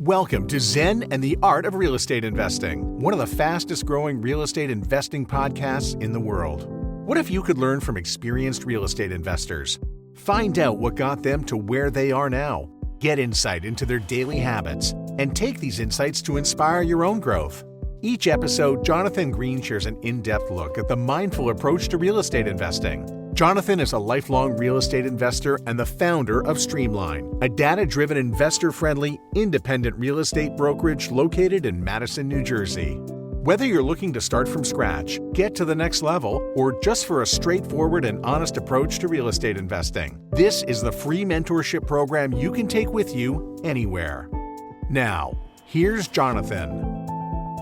Welcome to Zen and the Art of Real Estate Investing, one of the fastest growing real estate investing podcasts in the world. What if you could learn from experienced real estate investors? Find out what got them to where they are now. Get insight into their daily habits and take these insights to inspire your own growth. Each episode, Jonathan Green shares an in-depth look at the mindful approach to real estate investing. Jonathan is a lifelong real estate investor and the founder of Streamline, a data-driven, investor-friendly, independent real estate brokerage located in Madison, New Jersey. Whether you're looking to start from scratch, get to the next level, or just for a straightforward and honest approach to real estate investing, this is the free mentorship program you can take with you anywhere. Now, here's Jonathan.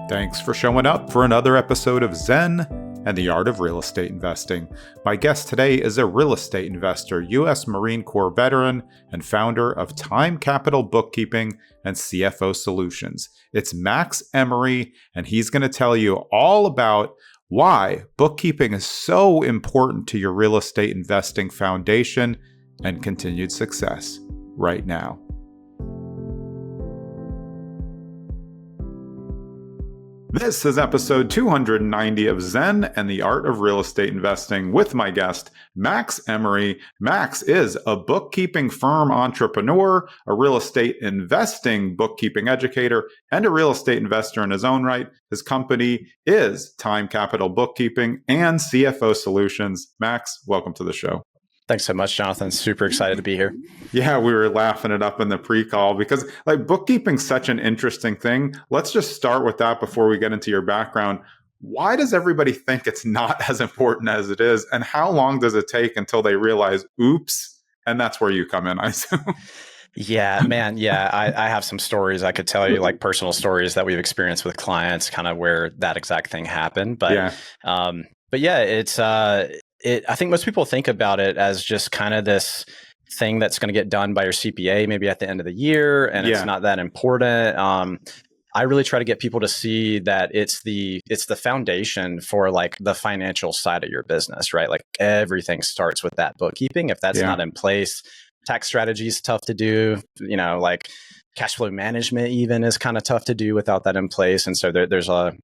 Thanks for showing up for another episode of Zen and the Art of Real Estate Investing. My guest today is a real estate investor, U.S. Marine Corps veteran, and founder of Time Capital Bookkeeping and CFO Solutions. It's Max Emory, and he's going to tell you all about why bookkeeping is so important to your real estate investing foundation and continued success right now. This is episode 290 of Zen and the Art of Real Estate Investing with my guest, Max Emory. Max is a bookkeeping firm entrepreneur, a real estate investing bookkeeping educator, and a real estate investor in his own right. His company is Time Capital Bookkeeping and CFO Solutions. Max, welcome to the show. Thanks so much, Jonathan. Super excited to be here. Yeah, we were laughing it up in the pre-call because bookkeeping's such an interesting thing. Let's just start with that before we get into your background. Why does everybody think it's not as important as it is? And how long does it take until they realize, oops, and that's where you come in, I assume? Yeah, man. Yeah, I have some stories I could tell you, like personal stories that we've experienced with clients, kind of where that exact thing happened. But yeah, it's I think most people think about it as just kind of this thing that's going to get done by your CPA maybe at the end of the year, and it's not that important. I really try to get people to see that it's the foundation for like the financial side of your business, right? Like everything starts with that bookkeeping. If that's not in place, tax strategy is tough to do, like cash flow management even is kind of tough to do without that in place. And so there's a,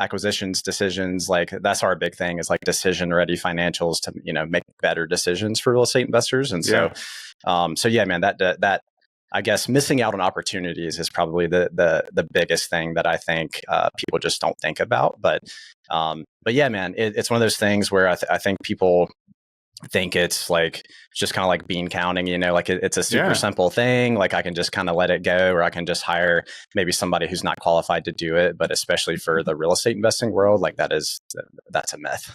acquisitions, decisions, like that's our big thing is like decision ready financials to, make better decisions for real estate investors. And so man, that I guess missing out on opportunities is probably the biggest thing that I think people just don't think about. But yeah, man, it's one of those things where I think people think it's like just kind of like bean counting, like it's a super simple thing. Like I can just kind of let it go, or I can just hire maybe somebody who's not qualified to do it. But especially for the real estate investing world, like that's a myth.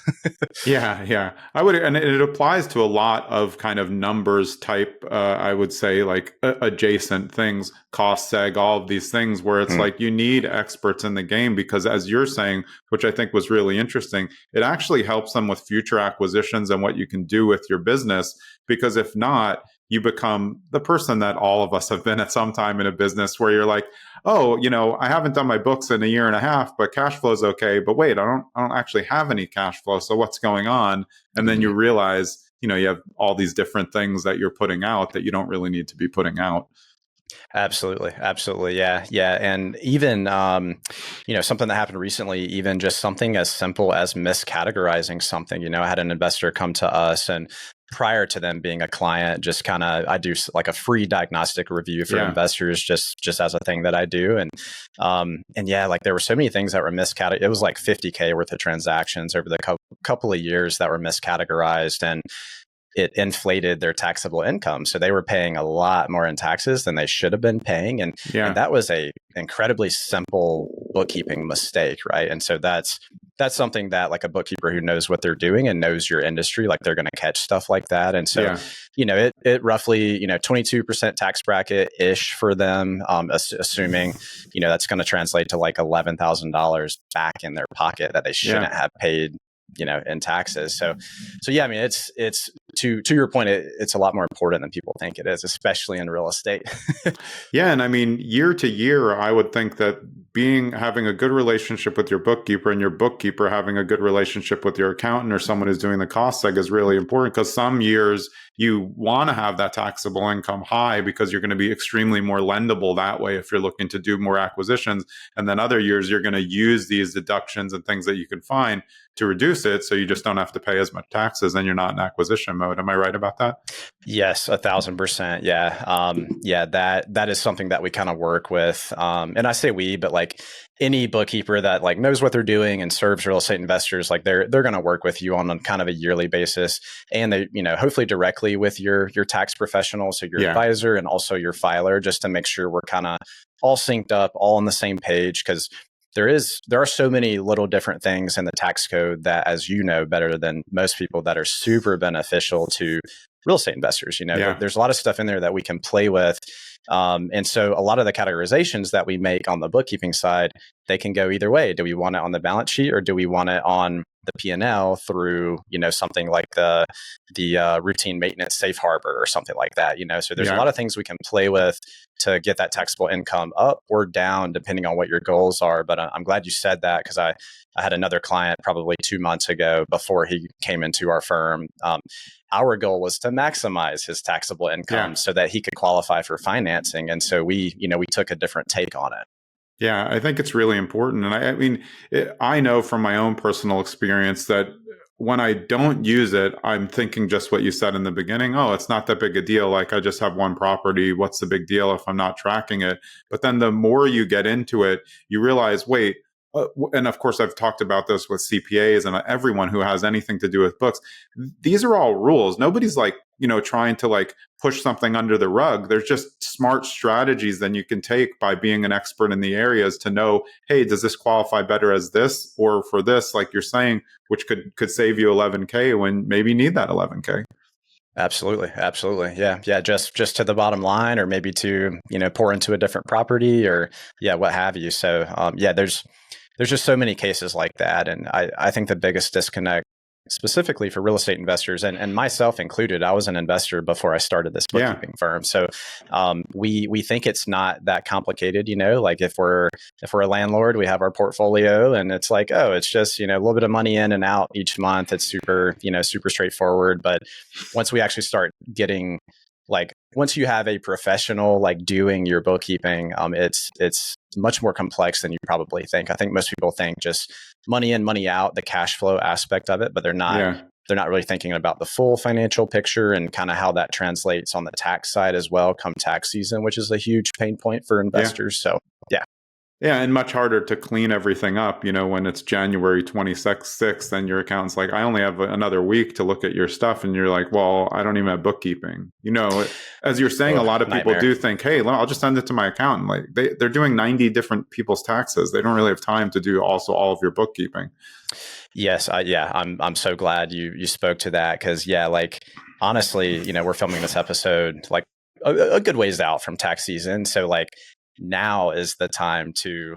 Yeah. I would, and it applies to a lot of kind of numbers type, I would say like adjacent things, cost seg, all of these things where it's like you need experts in the game because as you're saying, which I think was really interesting, it actually helps them with future acquisitions and what you can do with your business, because if not, you become the person that all of us have been at some time in a business where you're like, oh, I haven't done my books in a year and a half, but cash flow's okay. But wait, I don't actually have any cash flow. So what's going on? And then you realize, you have all these different things that you're putting out that you don't really need to be putting out. Absolutely. Yeah. And even, something that happened recently, even just something as simple as miscategorizing something. I had an investor come to us, and prior to them being a client, just kind of, I do like a free diagnostic review for investors, just as a thing that I do. And like there were so many things that were miscategorized. It was like 50K worth of transactions over the couple of years that were miscategorized, and it inflated their taxable income. So they were paying a lot more in taxes than they should have been paying. And that was a incredibly simple bookkeeping mistake, right? And so that's something that like a bookkeeper who knows what they're doing and knows your industry, like they're going to catch stuff like that. And so, it roughly, 22% tax bracket-ish for them, assuming, that's going to translate to like $11,000 back in their pocket that they shouldn't have paid, in taxes. So yeah, I mean, it's to your point, it's a lot more important than people think it is, especially in real estate. Yeah. And I mean, year to year, I would think that having a good relationship with your bookkeeper and your bookkeeper having a good relationship with your accountant or someone who's doing the cost seg is really important, because some years you want to have that taxable income high because you're going to be extremely more lendable that way if you're looking to do more acquisitions. And then other years, you're going to use these deductions and things that you can find to reduce it. So you just don't have to pay as much taxes and you're not in acquisition mode. Am I right about that? Yes, 1,000%. Yeah. Yeah, that is something that we kind of work with. And I say we, but like any bookkeeper that like knows what they're doing and serves real estate investors, like they're going to work with you on a kind of a yearly basis. And they, hopefully directly with your tax professional, so your advisor and also your filer, just to make sure we're kind of all synced up, all on the same page. Because there are so many little different things in the tax code that, as you know better than most people, that are super beneficial to real estate investors. There's a lot of stuff in there that we can play with. And so a lot of the categorizations that we make on the bookkeeping side, they can go either way. Do we want it on the balance sheet, or do we want it on the P&L through, something like the routine maintenance safe harbor or something like that, So there's a lot of things we can play with to get that taxable income up or down, depending on what your goals are. But I'm glad you said that, because I had another client probably 2 months ago before he came into our firm. Our goal was to maximize his taxable income so that he could qualify for financing. And so we took a different take on it. Yeah, I think it's really important. And I mean, I know from my own personal experience that when I don't use it, I'm thinking just what you said in the beginning. Oh, it's not that big a deal. Like, I just have one property. What's the big deal if I'm not tracking it? But then the more you get into it, you realize, wait, and of course, I've talked about this with CPAs and everyone who has anything to do with books. These are all rules. Nobody's like, trying to like push something under the rug. There's just smart strategies that you can take by being an expert in the areas to know, hey, does this qualify better as this or for this, like you're saying, which could save you $11K when maybe you need that $11K. Absolutely. Yeah. Just to the bottom line, or maybe to, pour into a different property, or what have you. So there's just so many cases like that. And I think the biggest disconnect, specifically for real estate investors, and myself included, I was an investor before I started this bookkeeping firm. So we think it's not that complicated, like if we're a landlord, we have our portfolio and it's like, oh, it's just, a little bit of money in and out each month. It's super straightforward. But once we actually start getting, like, once you have a professional like doing your bookkeeping, it's much more complex than you probably think. I think most people think just money in, money out, the cash flow aspect of it, but they're not really thinking about the full financial picture and kind of how that translates on the tax side as well come tax season, which is a huge pain point for investors. So yeah, and much harder to clean everything up, when it's January 26th and your accountant's like, I only have another week to look at your stuff. And you're like, well, I don't even have bookkeeping. As you're saying, a lot of people do think, hey, I'll just send it to my accountant. Like they're doing 90 different people's taxes. They don't really have time to do also all of your bookkeeping. Yes. I'm so glad you spoke to that, because like, honestly, we're filming this episode like a good ways out from tax season. So like, now is the time to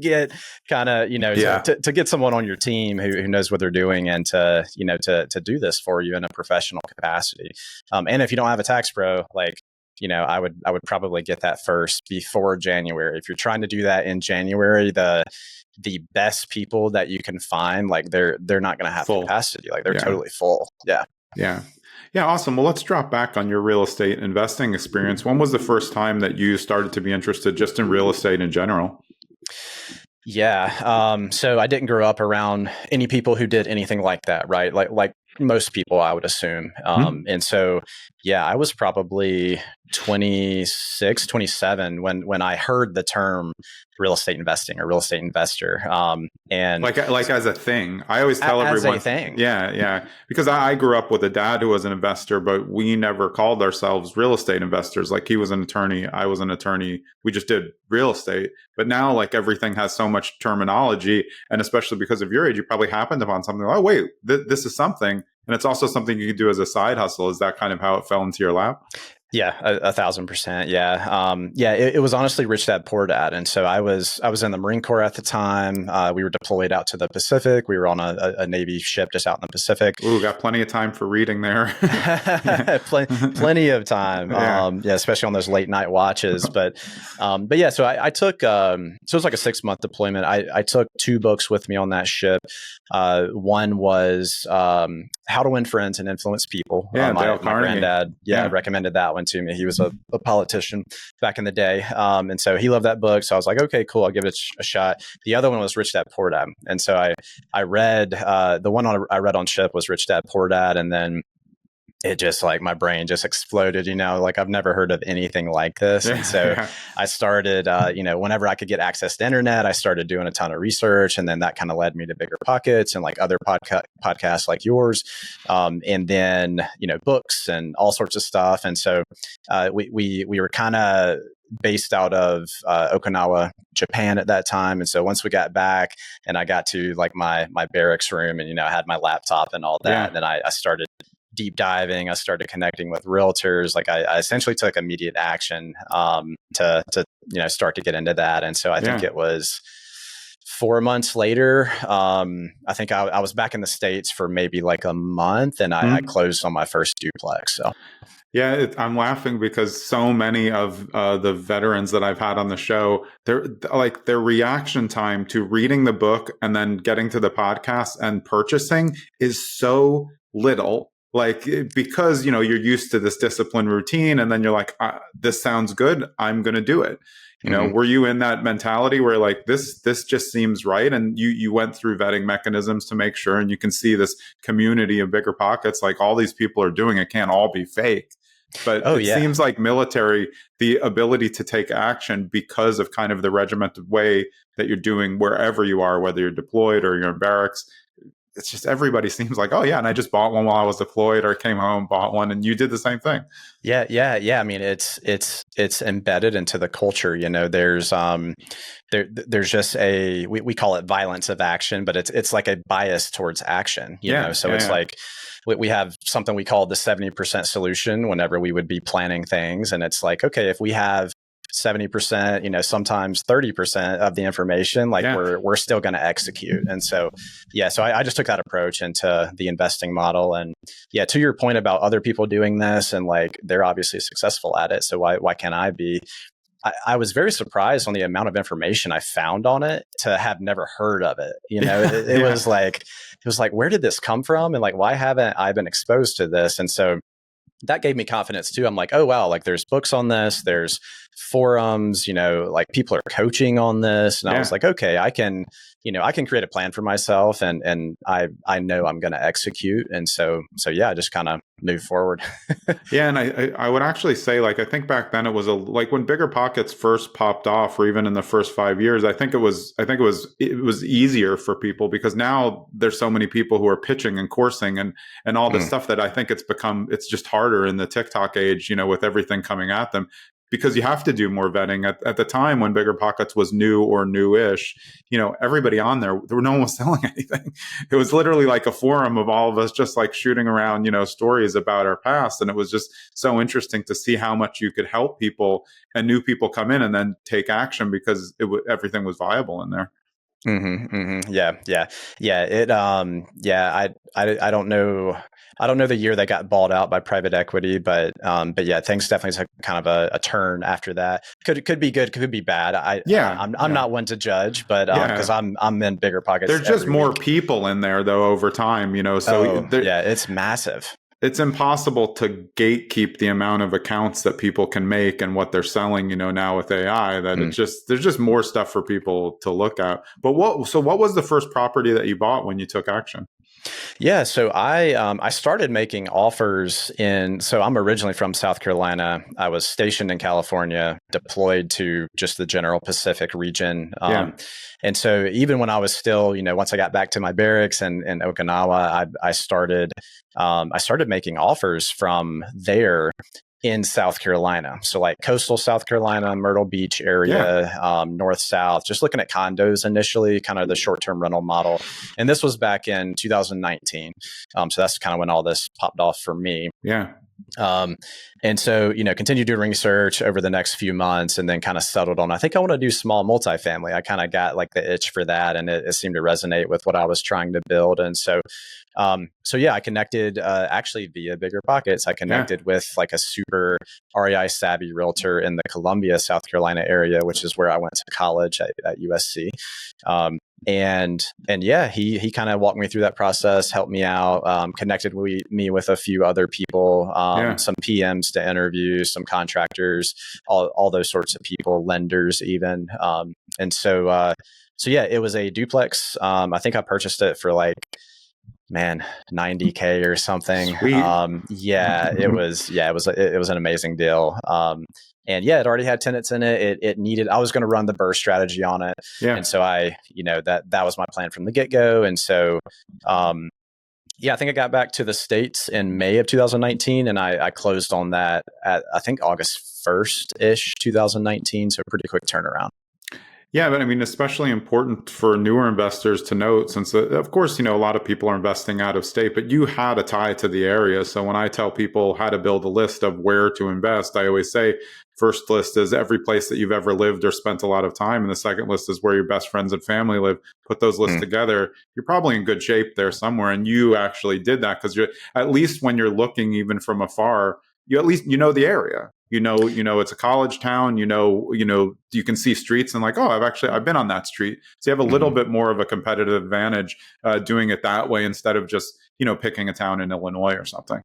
get kind of to get someone on your team who knows what they're doing, and to do this for you in a professional capacity. And if you don't have a tax pro, like I would probably get that first before January. If you're trying to do that in January, the best people that you can find, like they're not going to have capacity, like they're totally full. Yeah, awesome. Well, let's drop back on your real estate investing experience. When was the first time that you started to be interested just in real estate in general? Yeah. So I didn't grow up around any people who did anything like that, right? Like most people, I would assume. And so, I was probably 26, 27 when I heard the term real estate investing or real estate investor. And like as a thing, I always tell everyone, as a thing. Yeah. Because I grew up with a dad who was an investor, but we never called ourselves real estate investors. Like, he was an attorney, I was an attorney. We just did real estate. But now, like, everything has so much terminology, and especially because of your age, you probably happened upon something. Oh, wait, this is something. And it's also something you can do as a side hustle. Is that kind of how it fell into your lap? Yeah, 1,000%. Yeah. It was honestly Rich Dad Poor Dad. And so I was in the Marine Corps at the time. We were deployed out to the Pacific. We were on a Navy ship just out in the Pacific. Ooh, got plenty of time for reading there. Plenty of time. Yeah. Especially on those late night watches. But yeah, so I took, so it was like a 6-month deployment. I took 2 books with me on that ship. One was How to Win Friends and Influence People. Yeah, My Dale Carnegie. granddad, recommended that one to me. He was a politician back in the day. And so he loved that book. So I was like, okay, cool. I'll give it a shot. The other one was Rich Dad Poor Dad. And so I read, the one I read on ship was Rich Dad Poor Dad. And then it just like my brain just exploded, like I've never heard of anything like this. And so I started, whenever I could get access to internet, I started doing a ton of research. And then that kind of led me to Bigger Pockets and like other podcasts like yours. And then, books and all sorts of stuff. And so we were kind of based out of Okinawa, Japan at that time. And so once we got back and I got to like my barracks room and, I had my laptop and all that, and then I started deep diving. I started connecting with realtors. Like I essentially took immediate action to start to get into that. And so I think it was 4 months later. I think I was back in the States for maybe like a month, and I closed on my first duplex. So. Yeah, I'm laughing because so many of the veterans that I've had on the show, their reaction time to reading the book and then getting to the podcast and purchasing is so little. Like, because, you're used to this disciplined routine and then you're like, this sounds good, I'm going to do it. Were you in that mentality where like, this just seems right? And you went through vetting mechanisms to make sure, and you can see this community of Bigger Pockets, like all these people are doing, it can't all be fake. But seems like military, the ability to take action because of kind of the regimented way that you're doing wherever you are, whether you're deployed or you're in barracks, it's just everybody seems like, oh yeah, and I just bought one while I was deployed, or came home, bought one, and you did the same thing. Yeah. I mean, it's embedded into the culture. There's just we call it violence of action, but it's like a bias towards action. Like we have something we call the 70% solution whenever we would be planning things, and it's like, okay, if we have 70%, sometimes 30% of the information, like we're still going to execute. And so, so I just took that approach into the investing model. And to your point about other people doing this, and like, they're obviously successful at it. So why can't I be? I was very surprised on the amount of information I found on it to have never heard of it. It was like, where did this come from? And like, why haven't I been exposed to this? And so that gave me confidence too. I'm like, oh, wow, like there's books on this, there's forums, like people are coaching on this. And I was like, okay, I can create a plan for myself, and I know I'm going to execute. And so I just kind of move forward. And I would actually say, like, I think back then it was like when Bigger Pockets first popped off, or even in the first 5 years, I think it was easier for people, because now there's so many people who are pitching and coursing and all this stuff that I think it's just harder in the TikTok age, with everything coming at them, because you have to do more vetting. At the time when Bigger Pockets was new or newish, everybody on there no one was selling anything. It was literally like a forum of all of us just like shooting around, stories about our past. And it was just so interesting to see how much you could help people, and new people come in and then take action because everything was viable in there. Yeah. I don't know. I don't know the year they got bought out by private equity, but yeah, things definitely took kind of a turn after that. Could be good, could be bad. I'm not one to judge, but because I'm in Bigger Pockets. There's just more people in there though over time, So it's massive. It's impossible to gatekeep the amount of accounts that people can make and what they're selling, now with AI, that there's just more stuff for people to look at. But what was the first property that you bought when you took action? Yeah, so I started making offers so I'm originally from South Carolina. I was stationed in California, deployed to just the general Pacific region. And so even when I was still, once I got back to my barracks in Okinawa, I started making offers from there in South Carolina. So like coastal South Carolina, Myrtle Beach area, north, south, just looking at condos initially, kind of the short-term rental model. And this was back in 2019. So that's kind of when all this popped off for me. Yeah. And so, continued doing research over the next few months and then kind of settled on, I think I want to do small multifamily. I kind of got like the itch for that, and it seemed to resonate with what I was trying to build. And so, I connected actually via Bigger Pockets. I connected with like a super REI savvy realtor in the Columbia, South Carolina area, which is where I went to college at USC. And he kind of walked me through that process, helped me out, connected me with a few other people, some PMs to interview, some contractors, all those sorts of people, lenders even. It was a duplex. I think I purchased it for like, $90K or something. It was an amazing deal. It already had tenants in it. I was going to run the BRRRR strategy on it. Yeah. And so that was my plan from the get-go. And so, I think I got back to the States in May of 2019, and I closed on that at, I think, August 1st-ish, 2019. So pretty quick turnaround. Yeah, but I mean, especially important for newer investors to note, since of course, a lot of people are investing out of state, but you had a tie to the area. So when I tell people how to build a list of where to invest, I always say, first list is every place that you've ever lived or spent a lot of time. And the second list is where your best friends and family live. Put those lists together. You're probably in good shape there somewhere. And you actually did that because at least when you're looking even from afar, you know the area. It's a college town, you can see streets and like, oh, I've been on that street. So you have a little bit more of a competitive advantage doing it that way instead of just, picking a town in Illinois or something.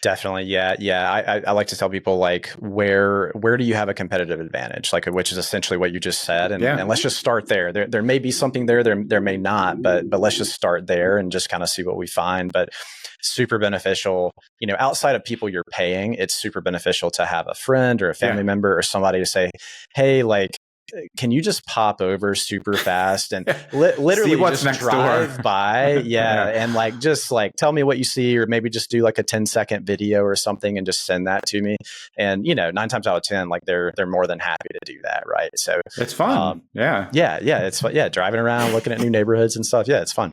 Definitely. Yeah. I like to tell people like, where do you have a competitive advantage? Like, which is essentially what you just said. And let's just start there. There may be something there may not, but let's just start there and just kind of see what we find. But super beneficial, outside of people you're paying, it's super beneficial to have a friend or a family member or somebody to say, hey, like, can you just pop over super fast and literally just drive by? And like, just like, tell me what you see, or maybe just do like a 10-second video or something and just send that to me. And, 9 times out of 10, like they're more than happy to do that. Right. So it's fun. It's fun. Yeah. Driving around, looking at new neighborhoods and stuff. Yeah. It's fun.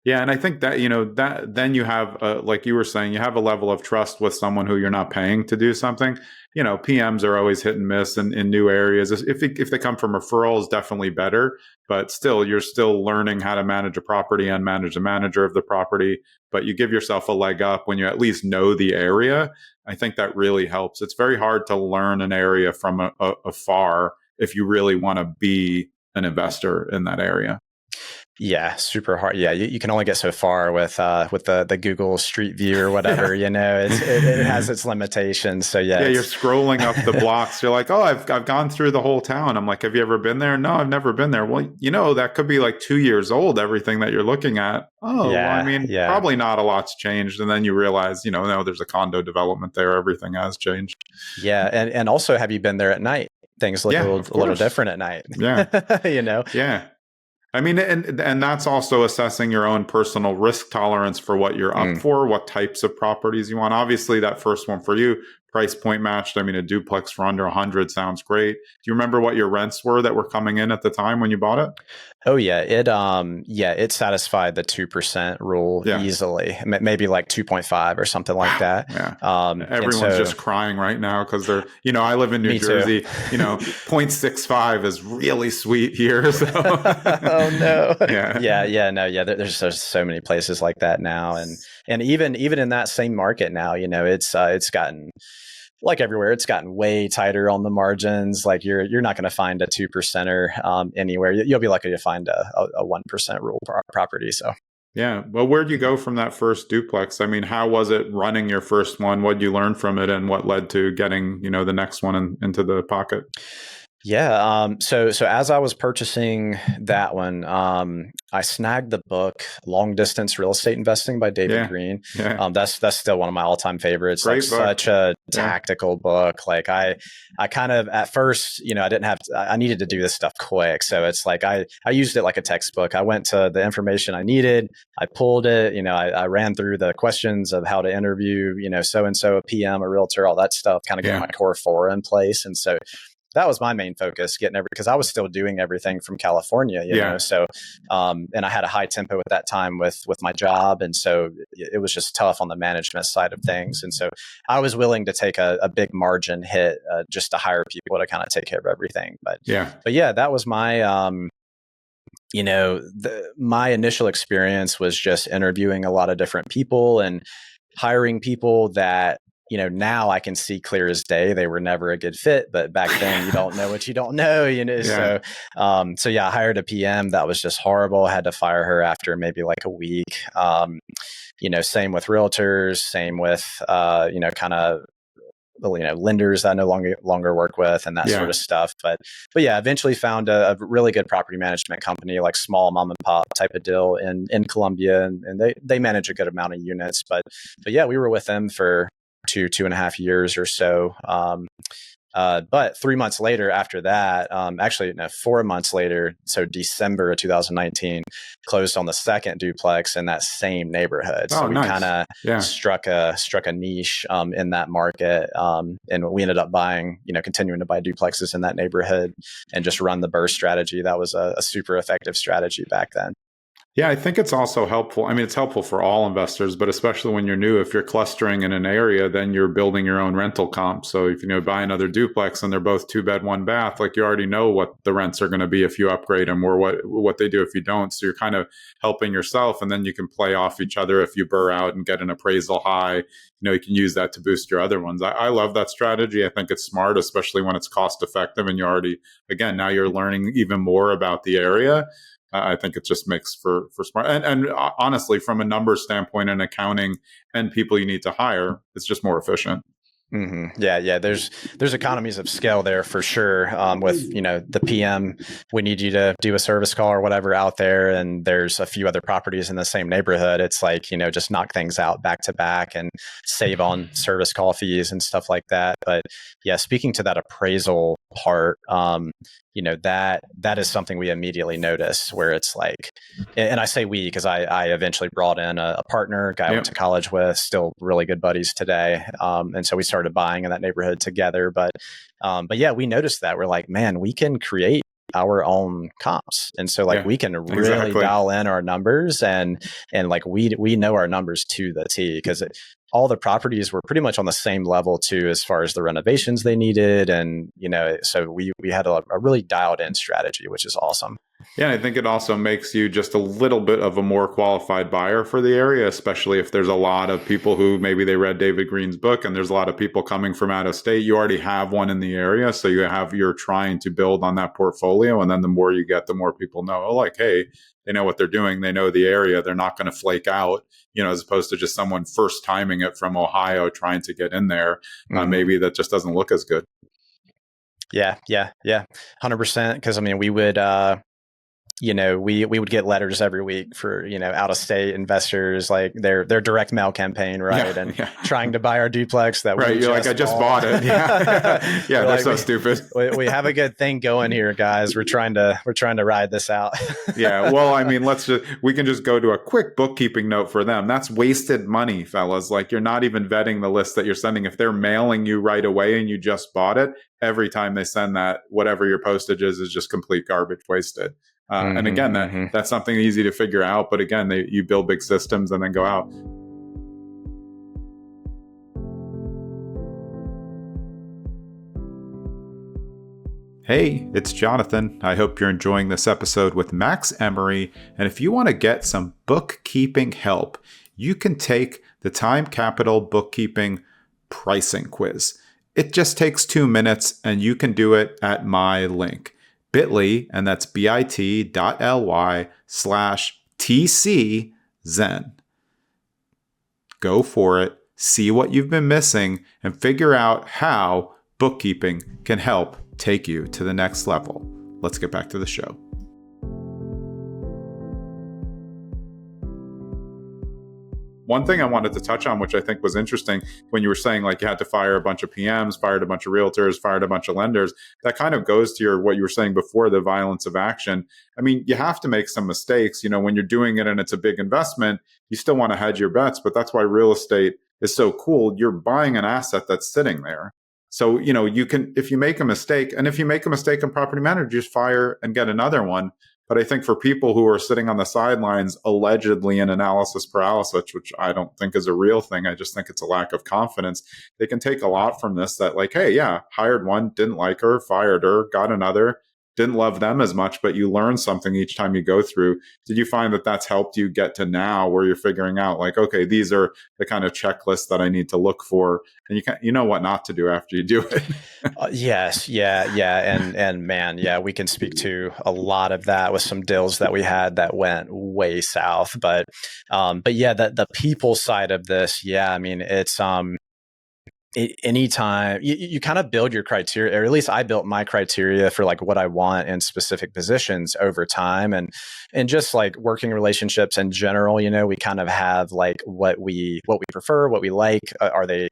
Yeah. And I think that, that then you have, like you were saying, you have a level of trust with someone who you're not paying to do something. PMs are always hit and miss in new areas. If they come from referrals, definitely better. But still, you're still learning how to manage a property and manage the manager of the property. But you give yourself a leg up when you at least know the area. I think that really helps. It's very hard to learn an area from afar if you really want to be an investor in that area. Yeah, super hard. Yeah, you can only get so far with the Google Street View or whatever. It has its limitations. So you're scrolling up the blocks. You're like, oh, I've gone through the whole town. I'm like, have you ever been there? No, I've never been there. Well, that could be like 2 years old. Everything that you're looking at. Oh, probably not a lot's changed. And then you realize, no, there's a condo development there. Everything has changed. Yeah, and also, have you been there at night? Things look a little different at night. Yeah, Yeah. I mean, and that's also assessing your own personal risk tolerance for what you're up for, what types of properties you want. Obviously, that first one for you, price point matched. I mean, a duplex for under 100 sounds great. Do you remember what your rents were that were coming in at the time when you bought it? Oh yeah, it satisfied the 2% rule easily. Maybe like 2.5 or something like that. Yeah. Everyone's just crying right now because they're, I live in New Jersey. 0.65 is really sweet here. So. Oh no. There's so many places like that now, and even in that same market now, it's gotten. Like everywhere, it's gotten way tighter on the margins. Like you're not going to find a 2%er anywhere. You'll be lucky to find a 1% rule property. So yeah. Well, where'd you go from that first duplex? I mean, how was it running your first one? What'd you learn from it, and what led to getting the next one into the pocket? Yeah. So as I was purchasing that one, I snagged the book Long Distance Real Estate Investing by David Green. Yeah. That's still one of my all-time favorites. Great book. Such a tactical book. Like I kind of at first, I needed to do this stuff quick. So it's like I used it like a textbook. I went to the information I needed. I pulled it. I ran through the questions of how to interview, so and so, a PM, a realtor, all that stuff. Kind of get my core four in place. And so that was my main focus, because I was still doing everything from California, you know. So, and I had a high tempo at that time with my job, and so it was just tough on the management side of things. And so I was willing to take a big margin hit just to hire people to kind of take care of everything. But yeah, that was my my initial experience was just interviewing a lot of different people and hiring people that, now I can see clear as day, they were never a good fit, but back then you don't know what you don't know, So I hired a PM that was just horrible. I had to fire her after maybe like a week. Same with realtors, same with, lenders I no longer work with and that sort of stuff. But yeah, eventually found a really good property management company, like small mom and pop type of deal in Columbia. And they manage a good amount of units, but yeah, we were with them for 2.5 years or so. But 3 months later after that, 4 months later, so December of 2019, closed on the second duplex in that same neighborhood. So we kind of struck a niche in that market. And we ended up continuing to buy duplexes in that neighborhood and just run the BRRRR strategy. That was a super effective strategy back then. Yeah, I think it's also helpful. I mean, it's helpful for all investors, but especially when you're new, if you're clustering in an area, then you're building your own rental comp. So if you buy another duplex and they're both 2-bed, 1-bath, like you already know what the rents are going to be if you upgrade them or what they do if you don't. So you're kind of helping yourself, and then you can play off each other. If you BRRRR out and get an appraisal high, you can use that to boost your other ones. I love that strategy. I think it's smart, especially when it's cost effective and you already, again, now you're learning even more about the area. I think it just makes for smart. And honestly, from a numbers standpoint and accounting and people you need to hire, it's just more efficient. Mm-hmm. Yeah. There's economies of scale there for sure. With the PM, we need you to do a service call or whatever out there, and there's a few other properties in the same neighborhood. It's like just knock things out back to back and save on service call fees and stuff like that. But yeah, speaking to that appraisal part, that is something we immediately notice, where it's like, and I say we because I eventually brought in a partner, guy I went to college with, still really good buddies today, and so we started buying in that neighborhood together. But yeah, we noticed that we're like, man, we can create our own comps, and so we can really dial in our numbers, and like we know our numbers to the T, because all the properties were pretty much on the same level too, as far as the renovations they needed. And, so we had a really dialed in strategy, which is awesome. Yeah, I think it also makes you just a little bit of a more qualified buyer for the area, especially if there's a lot of people who maybe they read David Green's book and there's a lot of people coming from out of state. You already have one in the area. So you're trying to build on that portfolio. And then the more you get, the more people know, hey, they know what they're doing. They know the area. They're not going to flake out, as opposed to just someone first timing it from Ohio trying to get in there. Maybe that just doesn't look as good. Yeah. 100%. Because we would, we would get letters every week for, out of state investors, like their direct mail campaign, right? Trying to buy our duplex that we you're like, I just bought it. Yeah, they're so stupid. We have a good thing going here, guys. We're trying to ride this out. Yeah. Well, we can just go to a quick bookkeeping note for them. That's wasted money, fellas. Like, you're not even vetting the list that you're sending. If they're mailing you right away and you just bought it, every time they send that, whatever your postage is just complete garbage wasted. And again, that's something easy to figure out. But again, you build big systems and then go out. Hey, it's Jonathan. I hope you're enjoying this episode with Max Emory. And if you want to get some bookkeeping help, you can take the Time Capital Bookkeeping Pricing Quiz. It just takes 2 minutes and you can do it at my link. bit.ly, and that's bit.ly/TC Zen. Go for it, see what you've been missing, and figure out how bookkeeping can help take you to the next level. Let's get back to the show. One thing I wanted to touch on, which I think was interesting, when you were saying you had to fire a bunch of PMs, fired a bunch of realtors, fired a bunch of lenders, that kind of goes to what you were saying before, the violence of action. You have to make some mistakes. When you're doing it and it's a big investment, you still want to hedge your bets, but that's why real estate is so cool. You're buying an asset that's sitting there. So, you can, if you make a mistake, and if you make a mistake in property manager, just fire and get another one. But I think for people who are sitting on the sidelines, allegedly in analysis paralysis, which I don't think is a real thing, I just think it's a lack of confidence, they can take a lot from this, that like, hey, yeah, hired one, didn't like her, fired her, got another, didn't love them as much, but you learn something each time you go through. Did you find that that's helped you get to now where you're figuring out like, okay, these are the kind of checklists that I need to look for, and you know what not to do after you do it? Yes. Yeah. And man, yeah, we can speak to a lot of that with some deals that we had that went way south. But yeah, the people side of this, yeah, I mean, it's, anytime you kind of build your criteria, or at least I built my criteria for like what I want in specific positions over time, and just like working relationships in general, we kind of have like what we prefer, what we like. Are they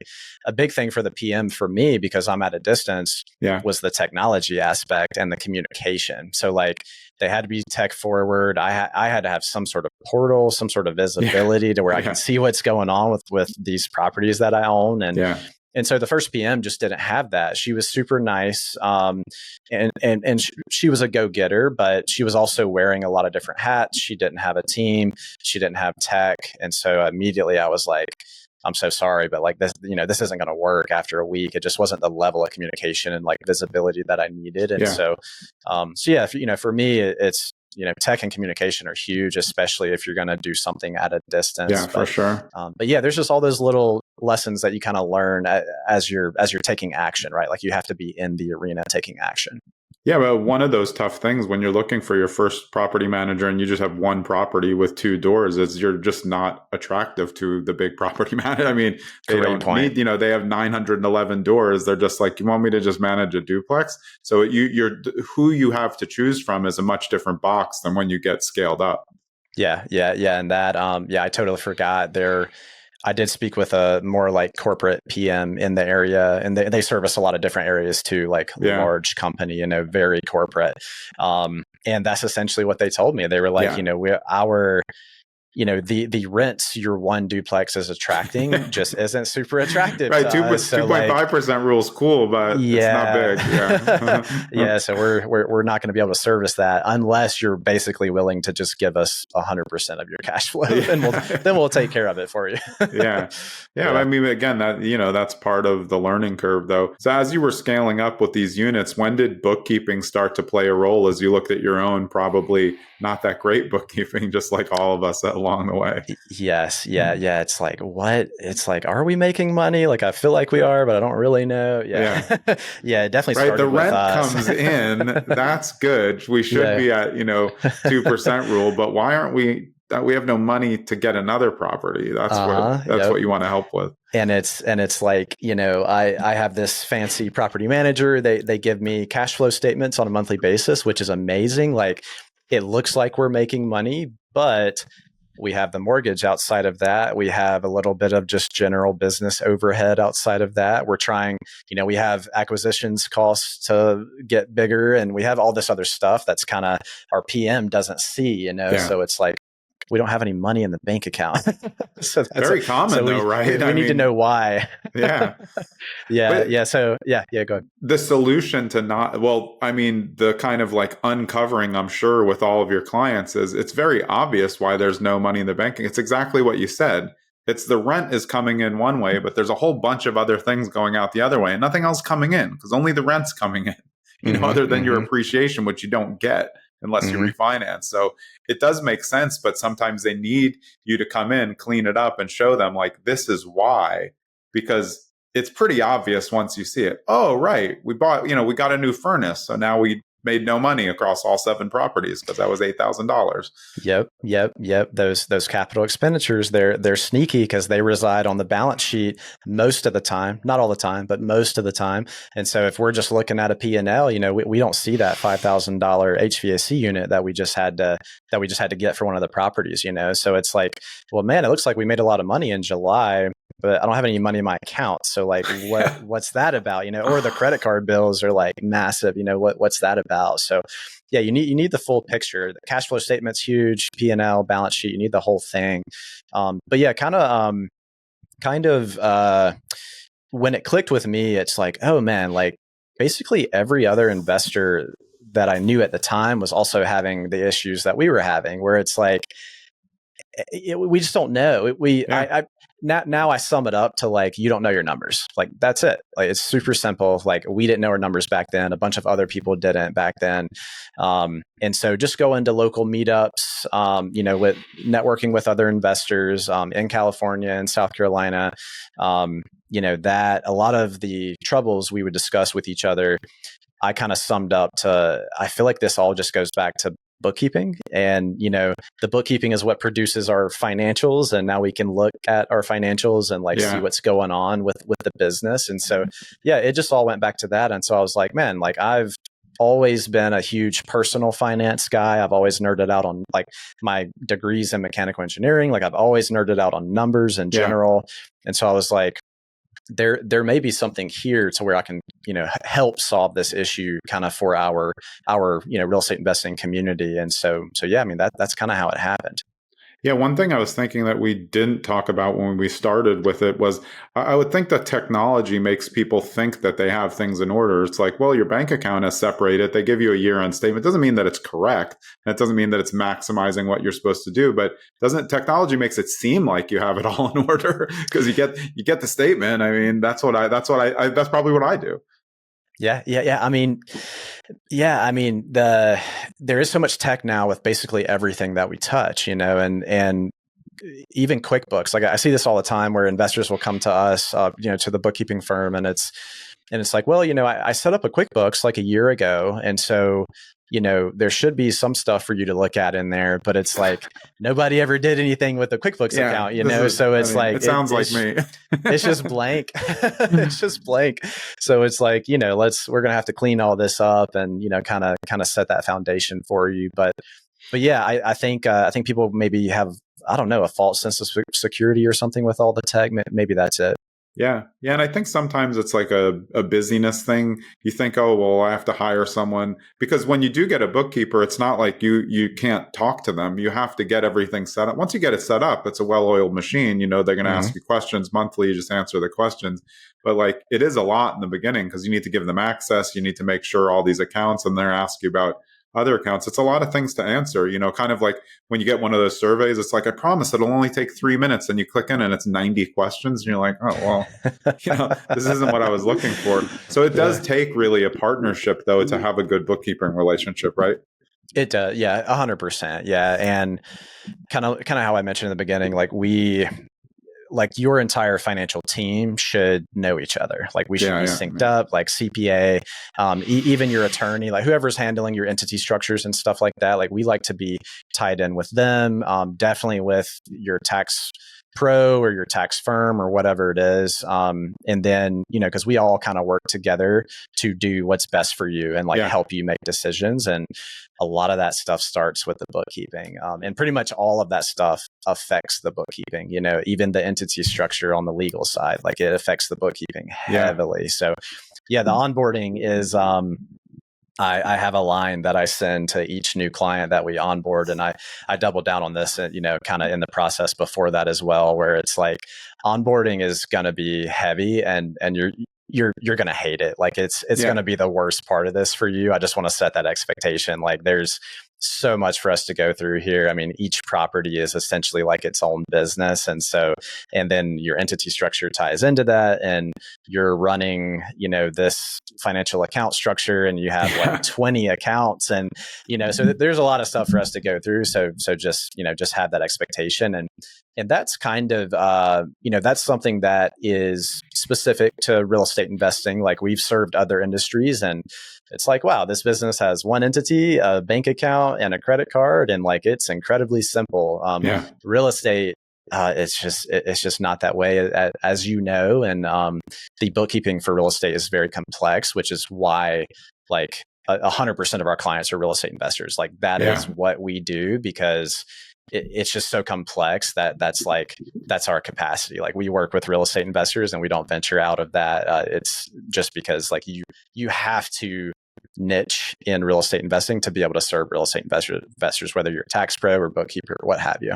a big thing for the PM for me, because I'm at a distance, was the technology aspect and the communication. So like they had to be tech forward. I had to have some sort of portal, some sort of visibility to where I can see what's going on with these properties that I own. And so the first PM just didn't have that. She was super nice, and she was a go-getter, but she was also wearing a lot of different hats. She didn't have a team. She didn't have tech. And so immediately I was like, I'm so sorry, but like this, this isn't going to work after a week. It just wasn't the level of communication and like visibility that I needed. And so yeah, for me, it's, tech and communication are huge, especially if you're going to do something at a distance. Yeah, for sure. But yeah, there's just all those little lessons that you kind of learn as you're taking action, right? Like you have to be in the arena taking action. Yeah, but one of those tough things when you're looking for your first property manager and you just have one property with 2 doors is you're just not attractive to the big property manager. I mean, they need, they have 911 doors. They're just like, you want me to just manage a duplex? So who you have to choose from is a much different box than when you get scaled up. Yeah. And that, I totally forgot I did speak with a more like corporate PM in the area, and they service a lot of different areas too, like large company, very corporate. And that's essentially what they told me. They were like, the rents your one duplex is attracting just isn't super attractive. Right. 2.5% rule is cool, but it's not big. Yeah. Yeah. So we're not going to be able to service that unless you're basically willing to just give us 100% of your cash flow, and then we'll take care of it for you. Yeah. I mean, again, that, that's part of the learning curve though. So as you were scaling up with these units, when did bookkeeping start to play a role as you looked at your own, probably not that great bookkeeping, just like all of us along the way? Yes. Yeah. It's like, what? It's like, are we making money? Like, I feel like we are, but I don't really know. Yeah. Yeah, it definitely started the rent with us. comes in. That's good. We should be at, 2% rule, but why aren't we? We have no money to get another property. That's what you want to help with. And it's like, I have this fancy property manager. They give me cash flow statements on a monthly basis, which is amazing. Like, it looks like we're making money, but we have the mortgage outside of that. We have a little bit of just general business overhead outside of that. We're trying, we have acquisitions costs to get bigger, and we have all this other stuff that's kind of our PM doesn't see, So it's like, we don't have any money in the bank account. So that's very common though, right? We need to know why. Yeah. So go ahead. The solution to the kind of like uncovering, I'm sure with all of your clients, is it's very obvious why there's no money in the bank. It's exactly what you said. It's the rent is coming in one way, but there's a whole bunch of other things going out the other way, and nothing else coming in because only the rent's coming in, other than your appreciation, which you don't get unless you refinance. So it does make sense, but sometimes they need you to come in, clean it up, and show them like, this is why, because it's pretty obvious once you see it. Oh, right. We bought, we got a new furnace. So now we made no money across all 7 properties because that was $8,000. Yep. Those capital expenditures, they're sneaky because they reside on the balance sheet most of the time, not all the time, but most of the time. And so if we're just looking at a P&L, we don't see that $5,000 HVAC unit that we just had to get for one of the properties, So it's like, well, man, it looks like we made a lot of money in July, but I don't have any money in my account. So like, what's that about? Or the credit card bills are like massive. What's that about? So yeah, you need the full picture. The cash flow statement's huge, P&L, balance sheet, you need the whole thing. But yeah, kind of when it clicked with me, it's like, oh man, like basically every other investor that I knew at the time was also having the issues that we were having, where it's like, we just don't know. Now I sum it up to like, you don't know your numbers. Like, that's it. Like, it's super simple. Like, we didn't know our numbers back then. A bunch of other people didn't back then. And so just go into local meetups, with networking with other investors in California and South Carolina. That a lot of the troubles we would discuss with each other, I kind of summed up to, I feel like this all just goes back to bookkeeping. And, the bookkeeping is what produces our financials. And now we can look at our financials and see what's going on with the business. And so, it just all went back to that. And so I was like, man, like I've always been a huge personal finance guy. I've always nerded out on like my degrees in mechanical engineering. Like I've always nerded out on numbers in general. And so I was like, there may be something here to where I can, help solve this issue kind of for our real estate investing community. And so I mean, that's kind of how it happened. Yeah, one thing I was thinking that we didn't talk about when we started with it was I would think that technology makes people think that they have things in order. It's like, well, your bank account is separated. They give you a year-end statement. It doesn't mean that it's correct. And it doesn't mean that it's maximizing what you're supposed to do. But technology makes it seem like you have it all in order because you get the statement. I mean, that's probably what I do. Yeah. I mean, there is so much tech now with basically everything that we touch, and even QuickBooks. Like I see this all the time where investors will come to us, to the bookkeeping firm, and it's like, well, I set up a QuickBooks like a year ago, and so there should be some stuff for you to look at in there, but it's like nobody ever did anything with the QuickBooks account, so it's it sounds like me. It's just blank. It's just blank. So it's like, we're going to have to clean all this up and, kind of set that foundation for you. But yeah, I think people maybe have, I don't know, a false sense of security or something with all the tech. Maybe that's it. Yeah. And I think sometimes it's like a busyness thing. You think, oh, well, I have to hire someone, because when you do get a bookkeeper, it's not like you can't talk to them. You have to get everything set up. Once you get it set up, it's a well-oiled machine. They're going to ask you questions monthly. You just answer the questions. But like, it is a lot in the beginning because you need to give them access. You need to make sure all these accounts, and they're asking you about other accounts. It's a lot of things to answer, kind of like when you get one of those surveys, it's like, I promise it'll only take 3 minutes, and you click in and it's 90 questions and you're like, oh, well, this isn't what I was looking for. So it does take really a partnership though to have a good bookkeeping relationship, right? It does. Yeah. 100%. Yeah. And kind of how I mentioned in the beginning, like your entire financial team should know each other. Like we should be synced up, like CPA, even your attorney, like whoever's handling your entity structures and stuff like that. Like we like to be tied in with them, definitely with your tax pro or your tax firm or whatever it is. And then, because we all kind of work together to do what's best for you and help you make decisions. And a lot of that stuff starts with the bookkeeping. And pretty much all of that stuff affects the bookkeeping, even the entity structure on the legal side, like it affects the bookkeeping heavily. So the onboarding is, I have a line that I send to each new client that we onboard, and I double down on this, kind of in the process before that as well, where it's like onboarding is going to be heavy, and you're going to hate it. Like it's going to be the worst part of this for you. I just want to set that expectation. Like there's so much for us to go through here. I mean, each property is essentially like its own business. And then your entity structure ties into that, and you're running, this financial account structure, and you have like 20 accounts, and, so there's a lot of stuff for us to go through. So just have that expectation. And that's kind of, that's something that is specific to real estate investing. Like we've served other industries, and it's like, wow, this business has one entity, a bank account, and a credit card, and like it's incredibly simple. Real estate, it's just not that way, as you know. And the bookkeeping for real estate is very complex, which is why like 100% of our clients are real estate investors. Like that is what we do, because it's just so complex that's our capacity. Like we work with real estate investors, and we don't venture out of that. It's just because like you have to niche in real estate investing to be able to serve real estate investors, whether you're a tax pro or bookkeeper or what have you.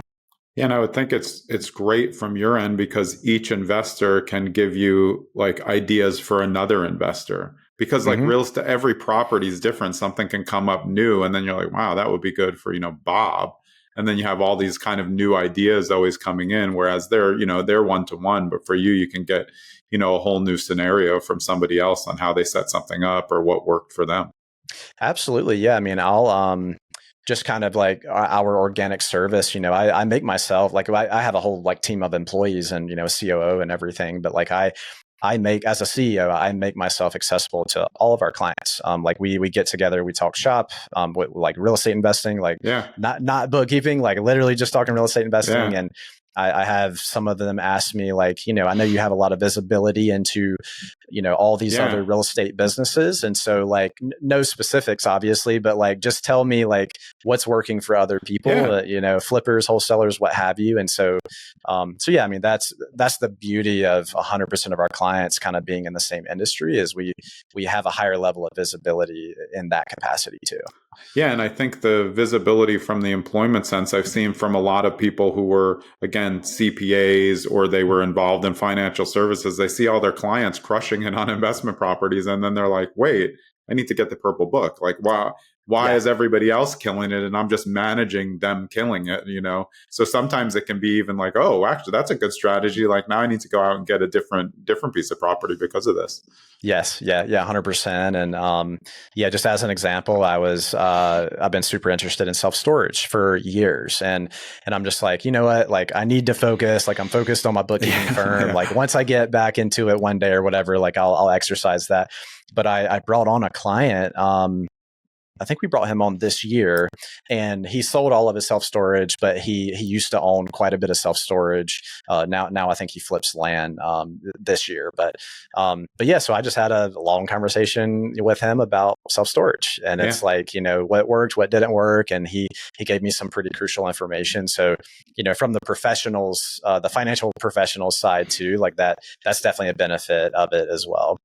Yeah, and I would think it's great from your end because each investor can give you like ideas for another investor. Because like real estate, every property is different. Something can come up new, and then you're like, wow, that would be good for, Bob. And then you have all these kind of new ideas always coming in, whereas they're one-to-one, but for you, you can get, a whole new scenario from somebody else on how they set something up or what worked for them. Absolutely. Yeah. I mean, I'll just kind of like our organic service, I make myself like I have a whole like team of employees and, COO and everything, but like I make as a CEO, I make myself accessible to all of our clients. Like we get together, we talk shop, with like real estate investing, like not bookkeeping, like literally just talking real estate investing. And I have some of them ask me like, I know you have a lot of visibility into, all these other real estate businesses. And so like no specifics, obviously, but like, just tell me like what's working for other people, flippers, wholesalers, what have you. And so, yeah, I mean, that's the beauty of 100% of our clients kind of being in the same industry is we have a higher level of visibility in that capacity too. Yeah, and I think the visibility from the employment sense I've seen from a lot of people who were, again, CPAs or they were involved in financial services, they see all their clients crushing it on investment properties. And then they're like, wait, I need to get the purple book. Like, wow. Why is everybody else killing it and I'm just managing them killing it, So sometimes it can be even like, oh, actually, that's a good strategy. Like now I need to go out and get a different piece of property because of this. Yes. Yeah. 100%. And just as an example, I've been super interested in self-storage for years. And I'm just like, you know what, like I need to focus, like I'm focused on my bookkeeping firm. Like once I get back into it one day or whatever, like I'll exercise that. But I brought on a client, I think we brought him on this year and he sold all of his self-storage, but he used to own quite a bit of self-storage. Now I think he flips land, this year, but yeah, so I just had a long conversation with him about self-storage and it's like, what worked, what didn't work. And he gave me some pretty crucial information. So, from the professionals, the financial professionals side too, like that's definitely a benefit of it as well.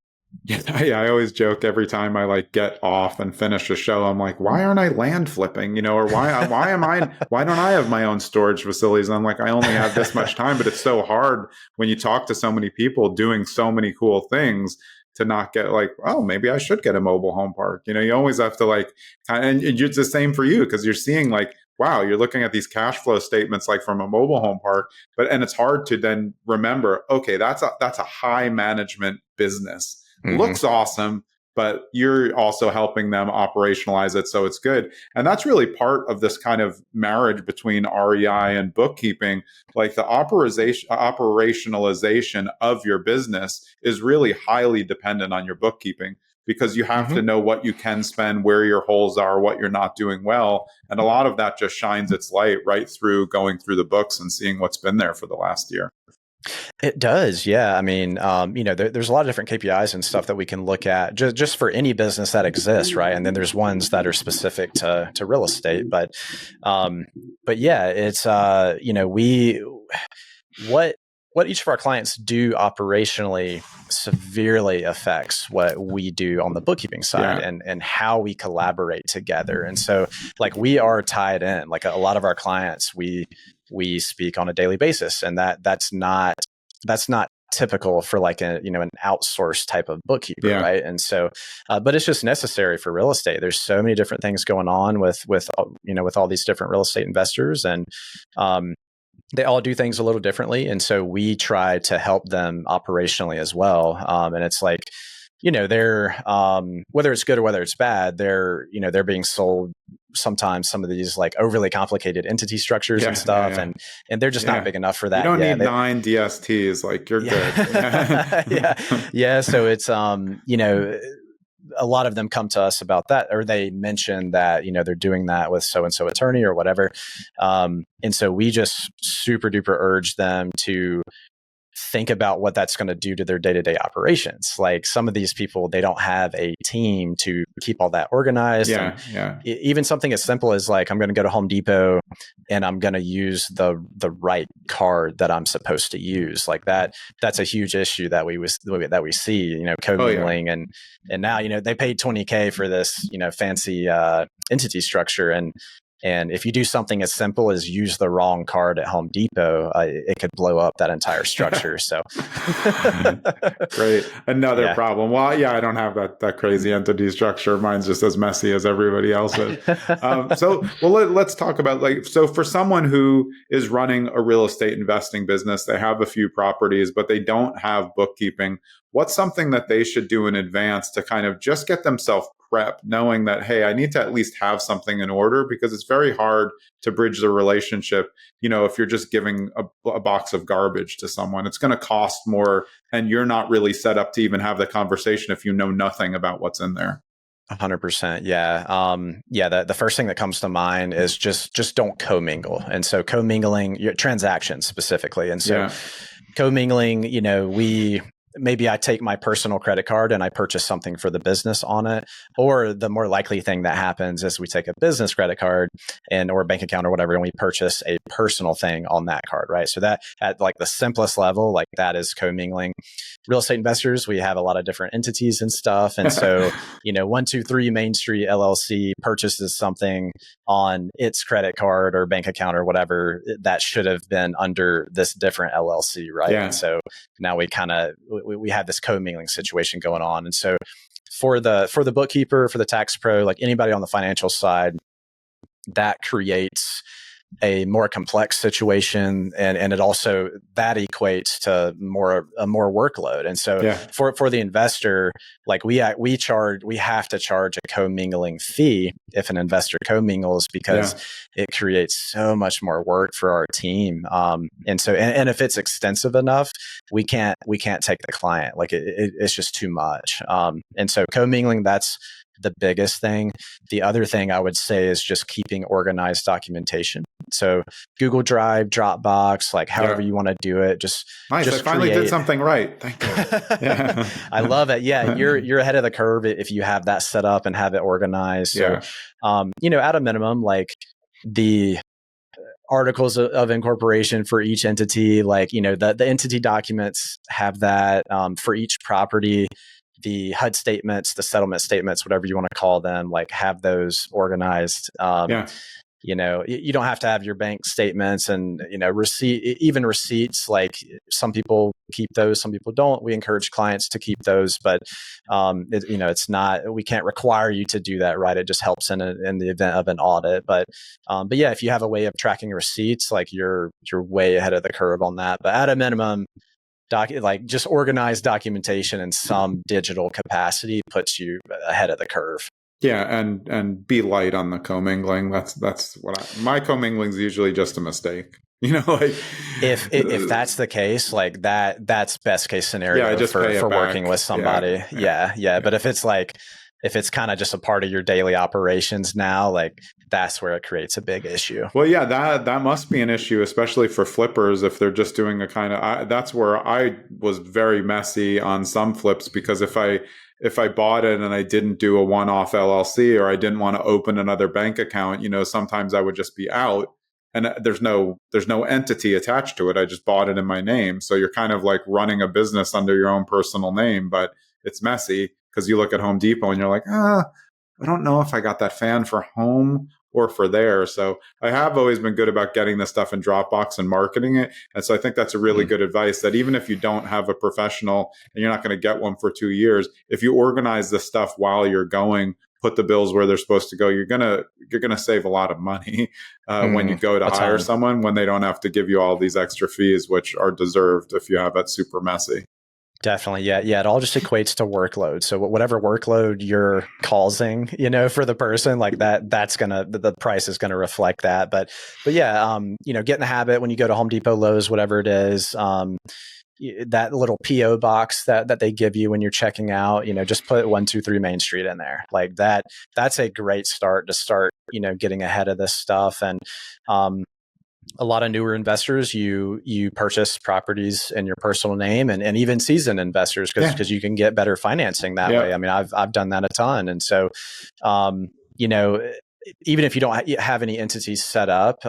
Yeah, I always joke every time I like get off and finish a show. I'm like, why aren't I land flipping? Or why don't I have my own storage facilities? And I'm like, I only have this much time, but it's so hard when you talk to so many people doing so many cool things to not get like, oh, maybe I should get a mobile home park. You always have to like, and it's the same for you because you're seeing like, wow, you're looking at these cash flow statements like from a mobile home park, and it's hard to then remember, okay, that's a high management business. Looks awesome, but you're also helping them operationalize it so it's good. And that's really part of this kind of marriage between REI and bookkeeping. Like the operationalization of your business is really highly dependent on your bookkeeping because you have to know what you can spend, where your holes are, what you're not doing well. And a lot of that just shines its light right through going through the books and seeing what's been there for the last year. It does. Yeah. I mean, there's a lot of different KPIs and stuff that we can look at just for any business that exists. Right. And then there's ones that are specific to real estate, but yeah, it's, what each of our clients do operationally severely affects what we do on the bookkeeping side and how we collaborate together. And so like we are tied in, like a lot of our clients, we speak on a daily basis and that's not typical for like an outsourced type of bookkeeper. Right. And so, but it's just necessary for real estate. There's so many different things going on with all these different real estate investors and, they all do things a little differently. And so we try to help them operationally as well. And it's like, they're, whether it's good or whether it's bad, they're being sold sometimes some of these like overly complicated entity structures and stuff. And they're just not big enough for that. You don't need 9 DSTs. Like you're good. Yeah. So it's, a lot of them come to us about that, or they mention that, they're doing that with so-and-so attorney or whatever. And so we just super duper urge them to think about what that's going to do to their day-to-day operations. Like some of these people, they don't have a team to keep all that organized. Even something as simple as like, I'm going to go to Home Depot and I'm going to use the right card that I'm supposed to use. Like that's a huge issue that we see, commingling and now, they paid $20,000 for this, fancy entity structure. And And if you do something as simple as use the wrong card at Home Depot, it could blow up that entire structure. So great. Another problem. Well, yeah, I don't have that crazy entity structure. Mine's just as messy as everybody else's. Let's talk about so for someone who is running a real estate investing business, they have a few properties, but they don't have bookkeeping. What's something that they should do in advance to kind of just get themselves prepped, knowing that, hey, I need to at least have something in order, because it's very hard to bridge the relationship. If you're just giving a box of garbage to someone, it's going to cost more, and you're not really set up to even have the conversation if you know nothing about what's in there. 100%. Yeah. The first thing that comes to mind is just don't commingle. And so commingling your transactions specifically. And so commingling, maybe I take my personal credit card and I purchase something for the business on it. Or the more likely thing that happens is we take a business credit card or a bank account or whatever, and we purchase a personal thing on that card, right? So that at like the simplest level, like that is commingling. Real estate investors, we have a lot of different entities and stuff. And so, 123 Main Street LLC purchases something on its credit card or bank account or whatever that should have been under this different LLC, right? Yeah. And so now we have this commingling situation going on. And so for the bookkeeper, for the tax pro, like anybody on the financial side, that creates a more complex situation, and it also that equates to a more workload. And so for the investor, like we have to charge a commingling fee if an investor commingles, because it creates so much more work for our team. And if it's extensive enough, we can't take the client. Like it's just too much. And so commingling, that's the biggest thing. The other thing I would say is just keeping organized documentation. So Google Drive, Dropbox, like however you want to do it. Just nice. I finally did something right. Thank you. I love it. Yeah, you're ahead of the curve if you have that set up and have it organized. So, at a minimum, like the articles of incorporation for each entity, like the entity documents have that for each property. The HUD statements, the settlement statements, whatever you want to call them, like have those organized. You don't have to have your bank statements and, receipts, like some people keep those, some people don't. We encourage clients to keep those, but, it's not, we can't require you to do that, right? It just helps in the event of an audit. But yeah, if you have a way of tracking receipts, like you're way ahead of the curve on that. But at a minimum, just organized documentation in some digital capacity puts you ahead of the curve. Yeah, and be light on the commingling. That's what my commingling's is usually just a mistake. If that's the case, like that's best case scenario for working with somebody. Yeah. But if it's kind of just a part of your daily operations now, like that's where it creates a big issue. Well, yeah, that must be an issue, especially for flippers if they're just doing a kind of. That's where I was very messy on some flips, because if I bought it and I didn't do a one-off LLC, or I didn't want to open another bank account, sometimes I would just be out, and there's no entity attached to it. I just bought it in my name. So you're kind of like running a business under your own personal name, but it's messy because you look at Home Depot and you're like, I don't know if I got that fan for home or for there. So I have always been good about getting this stuff in Dropbox and marketing it. And so I think that's a really good advice, that even if you don't have a professional and you're not going to get one for 2 years, if you organize this stuff while you're going, put the bills where they're supposed to go, you're gonna save a lot of money when you go to hire someone, when they don't have to give you all these extra fees, which are deserved if you have it super messy. Definitely. Yeah. It all just equates to workload. So whatever workload you're causing, for the person, like the price is going to reflect that. But yeah, get in the habit when you go to Home Depot, Lowe's, whatever it is, that little PO box that they give you when you're checking out, just put 123 Main Street in there. Like that's a great start to start, getting ahead of this stuff. And, a lot of newer investors, you purchase properties in your personal name, and even seasoned investors, because you can get better financing that way. I mean, I've done that a ton. And so, even if you don't have any entities set up,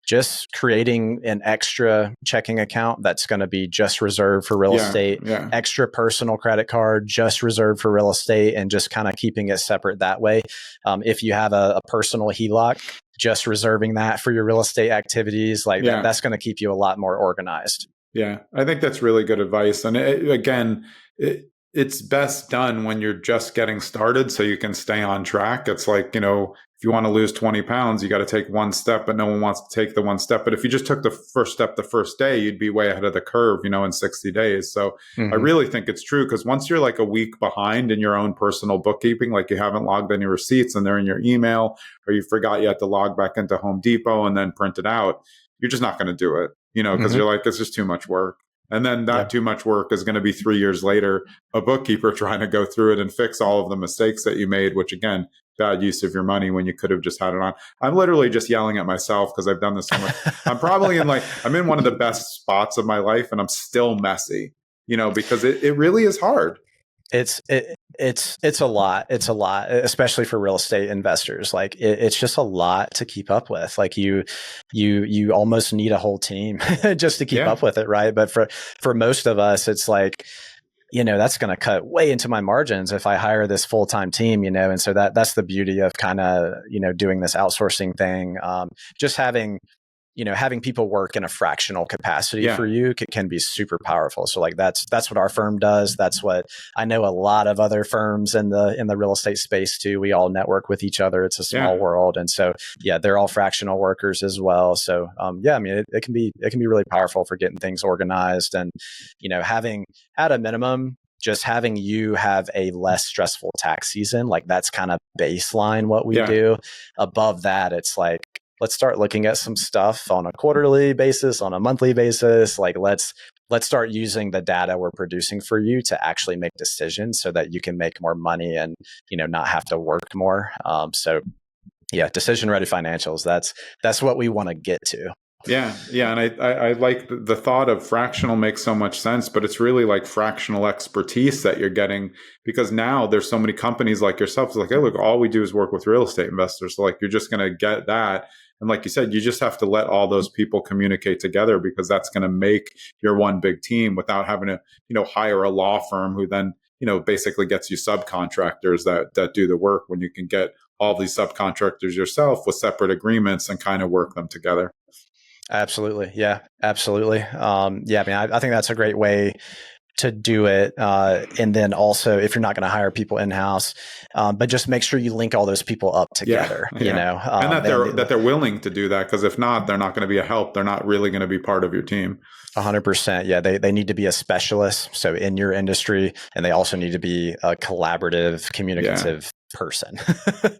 just creating an extra checking account that's going to be just reserved for real estate, extra personal credit card just reserved for real estate, and just kind of keeping it separate that way. If you have a personal HELOC, just reserving that for your real estate activities, like that's going to keep you a lot more organized. Yeah, I think that's really good advice. And it's best done when you're just getting started so you can stay on track. It's like, if you want to lose 20 pounds, you got to take one step, but no one wants to take the one step. But if you just took the first step the first day, you'd be way ahead of the curve, in 60 days. So I really think it's true, because once you're like a week behind in your own personal bookkeeping, like you haven't logged any receipts and they're in your email, or you forgot you had to log back into Home Depot and then print it out, you're just not going to do it, because you're like, it's just too much work. And then that too much work is going to be 3 years later, a bookkeeper trying to go through it and fix all of the mistakes that you made, which again, bad use of your money when you could have just had it on. I'm literally just yelling at myself because I've done this so much. I'm probably I'm in one of the best spots of my life, and I'm still messy, because it really is hard. It's a lot. It's a lot, especially for real estate investors. Like it's just a lot to keep up with. Like you almost need a whole team just to keep up with it. Right. But for most of us, it's like, that's going to cut way into my margins if I hire this full-time team, and so that's the beauty of kind of, doing this outsourcing thing. Just having people work in a fractional capacity for you can be super powerful. So like that's what our firm does. That's what I know a lot of other firms in the real estate space too. We all network with each other. It's a small world. And so, they're all fractional workers as well. So, it can be really powerful for getting things organized, and, having at a minimum, just having you have a less stressful tax season. Like that's kind of baseline what we do. Above that, it's like, let's start looking at some stuff on a quarterly basis, on a monthly basis. Like let's start using the data we're producing for you to actually make decisions so that you can make more money and, not have to work more. Decision ready financials. That's what we want to get to. Yeah. And I like the thought of fractional makes so much sense, but it's really like fractional expertise that you're getting, because now there's so many companies like yourself. It's like, hey, look, all we do is work with real estate investors. So like, you're just going to get that. And like you said, you just have to let all those people communicate together, because that's going to make your one big team without having to, hire a law firm who then, basically gets you subcontractors that do the work, when you can get all these subcontractors yourself with separate agreements and kind of work them together. Absolutely. Yeah, absolutely. I think that's a great way to do it. And then also, if you're not going to hire people in-house, but just make sure you link all those people up together, and that they're willing to do that. Because if not, they're not going to be a help. They're not really going to be part of your team. 100%. Yeah. They need to be a specialist. So in your industry, and they also need to be a collaborative, communicative person.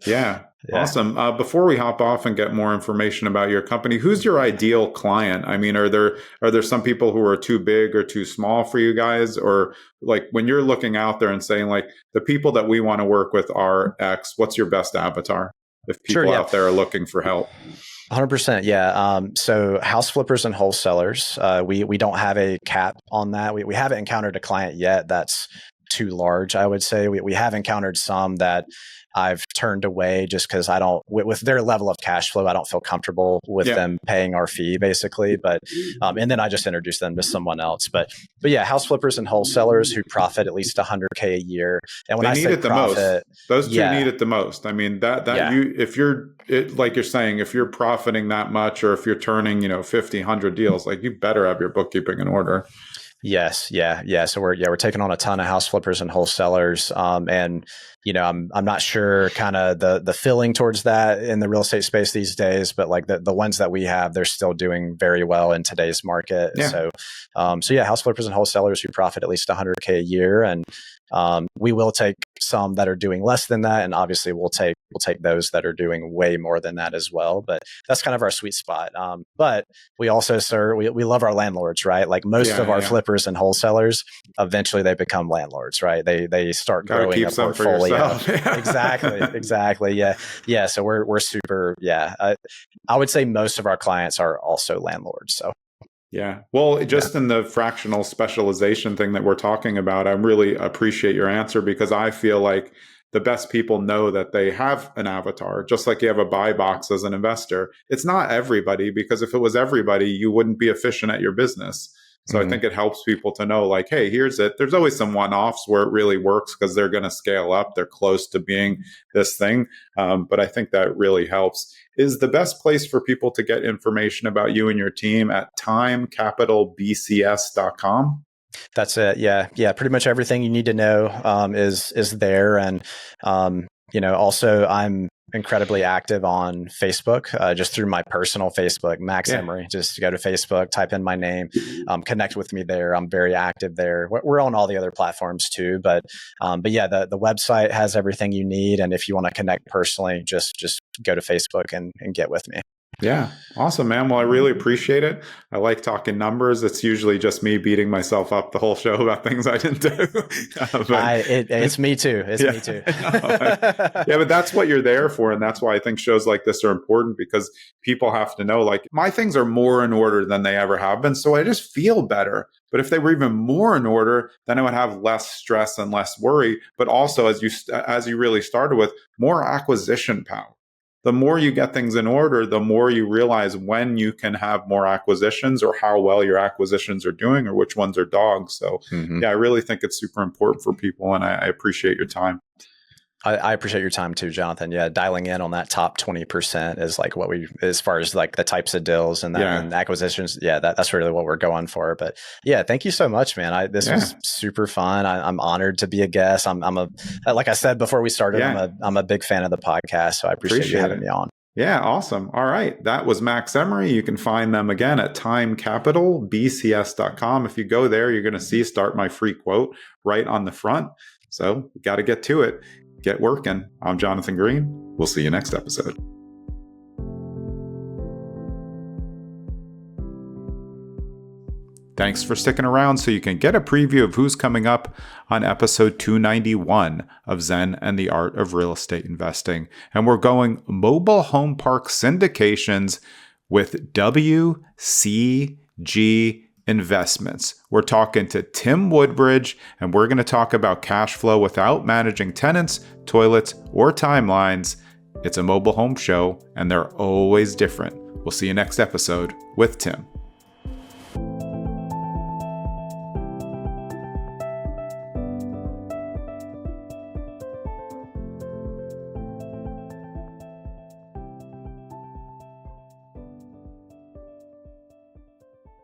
Yeah. Awesome. Before we hop off and get more information about your company, who's your ideal client? I mean, are there some people who are too big or too small for you guys? Or like when you're looking out there and saying like, the people that we want to work with are X, what's your best avatar if people out there are looking for help? 100%. Yeah. So house flippers and wholesalers, we don't have a cap on that. We haven't encountered a client yet that's too large, I would say. We have encountered some that I've turned away just because I don't, with their level of cash flow, I don't feel comfortable with them paying our fee, basically. But and then I just introduce them to someone else. But yeah, house flippers and wholesalers who profit at least $100K a year. And when I say profit, those two need it the most. I mean, if you're like you're saying, if you're profiting that much, or if you're turning 50, 100 deals, like you better have your bookkeeping in order. Yes. Yeah. So we're taking on a ton of house flippers and wholesalers. And, I'm not sure kind of the feeling towards that in the real estate space these days, but like the ones that we have, they're still doing very well in today's market. Yeah. So house flippers and wholesalers who profit at least $100K a year. And we will take some that are doing less than that. And obviously we'll take those that are doing way more than that as well. But that's kind of our sweet spot. But we also, we love our landlords, right? Like most of our flippers and wholesalers, eventually they become landlords, right? They start growing a portfolio. Exactly. Yeah. So we're super, I would say most of our clients are also landlords. So. Yeah. Well, just in the fractional specialization thing that we're talking about, I really appreciate your answer, because I feel like the best people know that they have an avatar, just like you have a buy box as an investor. It's not everybody, because if it was everybody, you wouldn't be efficient at your business. So I think it helps people to know like, hey, here's it. There's always some one-offs where it really works because they're going to scale up. They're close to being this thing. But I think that really helps. Is the best place for people to get information about you and your team at timecapitalbcs.com? That's it. Yeah. Pretty much everything you need to know is there. And also I'm incredibly active on Facebook, just through my personal Facebook, Max Emory. Just go to Facebook, type in my name, connect with me there. I'm very active there. We're on all the other platforms too, but yeah, the website has everything you need. And if you want to connect personally, just go to Facebook and get with me. Yeah. Awesome, man. Well, I really appreciate it. I like talking numbers. It's usually just me beating myself up the whole show about things I didn't do. It's me too. Me too. Yeah, but that's what you're there for. And that's why I think shows like this are important, because people have to know, like, my things are more in order than they ever have been. So I just feel better. But if they were even more in order, then I would have less stress and less worry. But also, as you really started with, more acquisition power. The more you get things in order, the more you realize when you can have more acquisitions, or how well your acquisitions are doing, or which ones are dogs. So yeah, I really think it's super important for people, and I appreciate your time. I appreciate your time too, Jonathan. Yeah, dialing in on that top 20% is like what as far as like the types of deals and and acquisitions. Yeah, that's really what we're going for. But yeah, thank you so much, man. This was super fun. I'm honored to be a guest. Like I said before we started, I'm a big fan of the podcast, so I appreciate you having me on. Yeah, awesome. All right. That was Max Emory. You can find them again at timecapitalbcs.com. If you go there, you're going to see Start My Free Quote right on the front. So you got to get to it. Get working. I'm Jonathan Green. We'll see you next episode. Thanks for sticking around so you can get a preview of who's coming up on episode 291 of Zen and the Art of Real Estate Investing. And we're going mobile home park syndications with WCG Investments. We're talking to Tim Woodbridge, and we're going to talk about cash flow without managing tenants, toilets, or timelines. It's a mobile home show, and they're always different. We'll see you next episode with Tim.